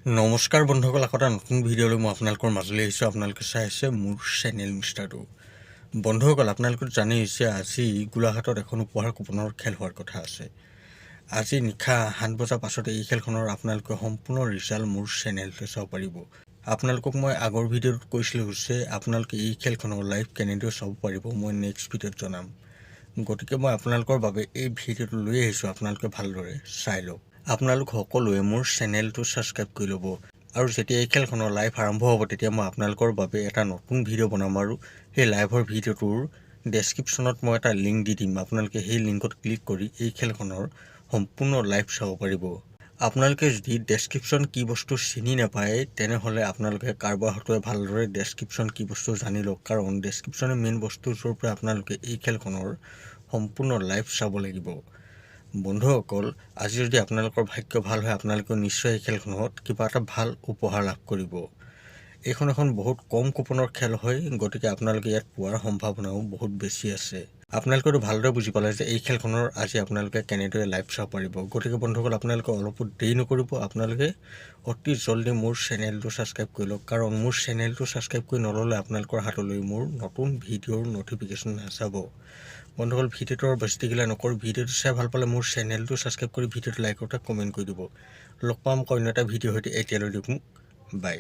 নমস্কাৰ বন্ধুসকল, এটা নতুন ভিডিঅ'লৈ মই আপোনালোকৰ মাজলৈ আহিছোঁ। আপোনালোকে চাই আছে মোৰ চেনেল মিষ্টাৰটো। বন্ধুসকল, আপোনালোকে জানি হৈছে আজি গোলাঘাটত এখন উপহাৰ কুপনৰ খেল হোৱাৰ কথা আছে। আজি নিশা 7 বজাৰ পাছতে এই খেলখনৰ আপোনালোকে সম্পূৰ্ণ ৰিজাল্ট মোৰ চেনেলতে চাব পাৰিব। আপোনালোকক মই আগৰ ভিডিঅ'ত কৈছিলোঁ যে আপোনালোকে এই খেলখনৰ লাইভ কেনেদৰে চাব পাৰিব মই নেক্সট ভিডিঅ'ত জনাম। গতিকে মই আপোনালোকৰ বাবে এই ভিডিঅ'টো লৈ আহিছোঁ, আপোনালোকে ভালদৰে চাই লওক। আপোনালোক সকলোৱে মোৰ চেনেলটো ছাবস্ক্ৰাইব কৰি ল'ব আৰু যেতিয়া এই খেলখনৰ লাইভ আৰম্ভ হ'ব তেতিয়া মই আপোনালোকৰ বাবে এটা নতুন ভিডিঅ' বনাম আৰু সেই লাইভৰ ভিডিঅ'টোৰ ডেছক্ৰিপশ্যনত মই এটা লিংক দি দিম। আপোনালোকে সেই লিংকত ক্লিক কৰি এই খেলখনৰ সম্পূৰ্ণ লাইভ চাব পাৰিব। আপোনালোকে যদি ডেছক্ৰিপশ্যন কি বস্তু চিনি নাপায় তেনেহ'লে আপোনালোকে কাৰোবাৰ হতুৱাই ভালদৰে ডেছক্ৰিপশ্যন কি বস্তু জানি লওক, কাৰণ ডেছক্ৰিপশ্যনে মেইন বস্তু য'ৰ পৰা আপোনালোকে এই খেলখনৰ সম্পূৰ্ণ লাইভ চাব লাগিব। বন্ধুসকল, আজি যদি আপোনালোকৰ ভাগ্য ভাল হয় আপোনালোকে নিশ্চয় এই খেলখনত কিবা এটা ভাল উপহাৰ লাভ কৰিব। এইখন এখন বহুত কম কুপনৰ খেল হয়, গতিকে আপোনালোকে ইয়াত পোৱাৰ সম্ভাৱনাও বহুত বেছি আছে। আপোনালোকেতো ভালদৰে বুজি পালে যে এই খেলখনৰ আজি আপোনালোকে কেনেদৰে লাইভ চাব পাৰিব। গতিকে বন্ধুসকল, আপোনালোকে অলপো দেৰি নকৰিব, আপোনালোকে অতি জল্দি মোৰ চেনেলটো ছাবস্ক্ৰাইব কৰি লওক, কাৰণ মোৰ চেনেলটো ছাবস্ক্ৰাইব কৰি নল'লে আপোনালোকৰ হাতলৈ মোৰ নতুন ভিডিঅ'ৰ ন'টিফিকেশ্যন নাযাব। বন্ধুসকল, ভিডিঅ'টো আৰু বেছি দেৰি নকৰোঁ। ভিডিঅ'টো চাই ভাল পালে মোৰ চেনেলটো ছাবস্ক্ৰাইব কৰি ভিডিঅ'টো লাইক কৰি কমেণ্ট কৰি দিব। লগ পাম অন্য এটা ভিডিঅ'ৰ সৈতে। এতিয়ালৈ দিওঁ বাই।